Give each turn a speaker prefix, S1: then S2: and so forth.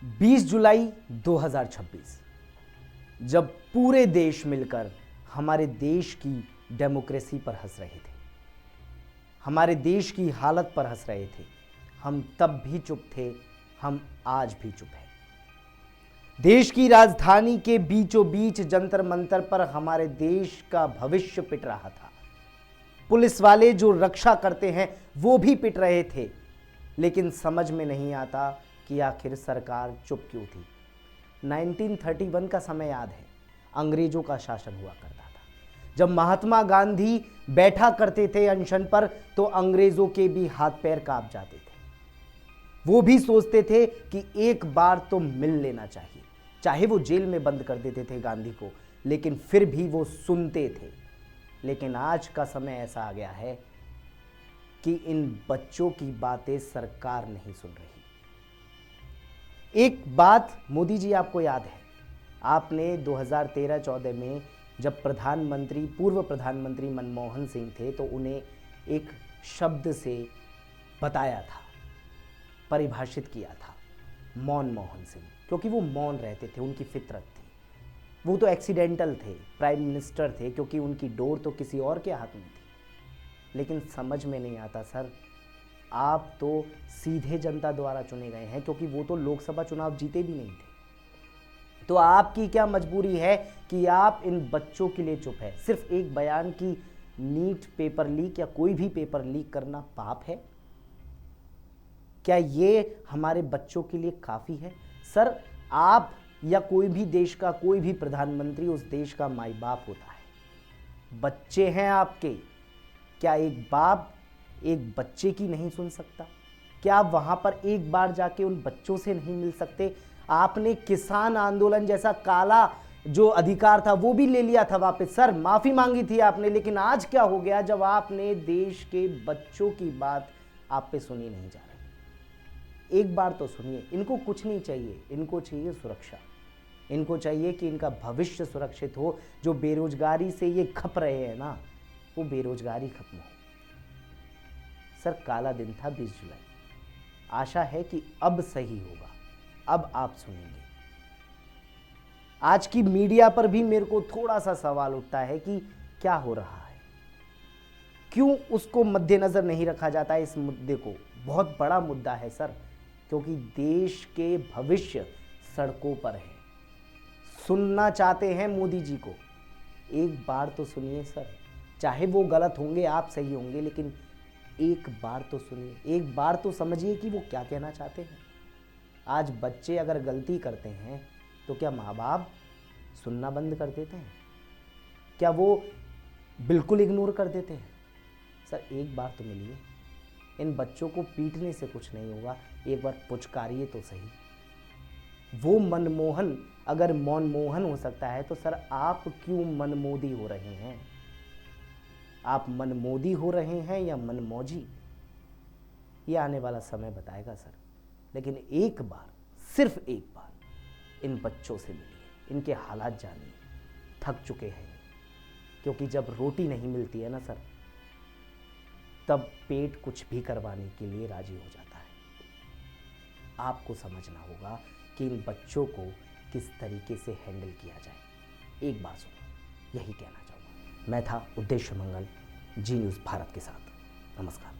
S1: 20 जुलाई 2026 जब पूरे देश मिलकर हमारे देश की डेमोक्रेसी पर हंस रहे थे, हमारे देश की हालत पर हंस रहे थे, हम तब भी चुप थे, हम आज भी चुप हैं। देश की राजधानी के बीचों बीच जंतर मंतर पर हमारे देश का भविष्य पिट रहा था। पुलिस वाले जो रक्षा करते हैं वो भी पिट रहे थे, लेकिन समझ में नहीं आता कि आखिर सरकार चुप क्यों थी। 1931 का समय याद है, अंग्रेजों का शासन हुआ करता था। जब महात्मा गांधी बैठा करते थे अनशन पर तो अंग्रेजों के भी हाथ पैर कांप जाते थे। वो भी सोचते थे कि एक बार तो मिल लेना चाहिए। चाहे वो जेल में बंद कर देते थे गांधी को, लेकिन फिर भी वो सुनते थे। लेकिन आज का समय ऐसा आ गया है कि इन बच्चों की बातें सरकार नहीं सुन रही। एक बात मोदी जी आपको याद है, आपने 2013-14 में जब पूर्व प्रधानमंत्री मनमोहन सिंह थे तो उन्हें एक शब्द से बताया था, परिभाषित किया था, मौन मोहन सिंह, क्योंकि वो मौन रहते थे, उनकी फितरत थी। वो तो एक्सीडेंटल थे, प्राइम मिनिस्टर थे, क्योंकि उनकी डोर तो किसी और के हाथ में थी। लेकिन समझ में नहीं आता सर, आप तो सीधे जनता द्वारा चुने गए हैं, क्योंकि वो तो लोकसभा चुनाव जीते भी नहीं थे। तो आपकी क्या मजबूरी है कि आप इन बच्चों के लिए चुप है? सिर्फ एक बयान की नीट पेपर लीक या कोई भी पेपर लीक करना पाप है? क्या ये हमारे बच्चों के लिए काफी है? सर, आप या कोई भी देश का कोई भी प्रधानमंत्री उस देश का माई बाप होता है। बच्चे हैं आपके, क्या एक बाप एक बच्चे की नहीं सुन सकता? क्या आप वहां पर एक बार जाके उन बच्चों से नहीं मिल सकते? आपने किसान आंदोलन जैसा काला जो अधिकार था वो भी ले लिया था वापस। सर, माफी मांगी थी आपने, लेकिन आज क्या हो गया जब आपने देश के बच्चों की बात आप पे सुनी नहीं जा रही? एक बार तो सुनिए। इनको कुछ नहीं चाहिए, इनको चाहिए सुरक्षा। इनको चाहिए कि इनका भविष्य सुरक्षित हो। जो बेरोजगारी से ये खप रहे हैं ना, वो बेरोजगारी खत्म हो। सर, काला दिन था 20 जुलाई। आशा है कि अब सही होगा, अब आप सुनेंगे। आज की मीडिया पर भी मेरे को थोड़ा सा सवाल उठता है कि क्या हो रहा है, क्यों उसको मद्देनजर नहीं रखा जाता है। इस मुद्दे को, बहुत बड़ा मुद्दा है सर, क्योंकि देश के भविष्य सड़कों पर है। सुनना चाहते हैं मोदी जी को, एक बार तो सुनिए सर। चाहे वो गलत होंगे, आप सही होंगे, लेकिन एक बार तो सुनिए, एक बार तो समझिए कि वो क्या कहना चाहते हैं। आज बच्चे अगर गलती करते हैं तो क्या माँ बाप सुनना बंद कर देते हैं? क्या वो बिल्कुल इग्नोर कर देते हैं? सर, एक बार तो मिलिए। इन बच्चों को पीटने से कुछ नहीं होगा, एक बार पुचकारिए तो सही। वो मनमोहन अगर मनमोहन हो सकता है तो सर आप क्यों मनमोदी हो रहे हैं? आप मनमोदी हो रहे हैं या मनमौजी, ये आने वाला समय बताएगा सर। लेकिन एक बार, सिर्फ एक बार इन बच्चों से मिलिए, इनके हालात जानिए। थक चुके हैं, क्योंकि जब रोटी नहीं मिलती है ना सर, तब पेट कुछ भी करवाने के लिए राजी हो जाता है। आपको समझना होगा कि इन बच्चों को किस तरीके से हैंडल किया जाए। एक बार सुनो, यही कहना चाहूँगा। मैं था उद्देश्य मंगल, जी न्यूज़ भारत के साथ। नमस्कार।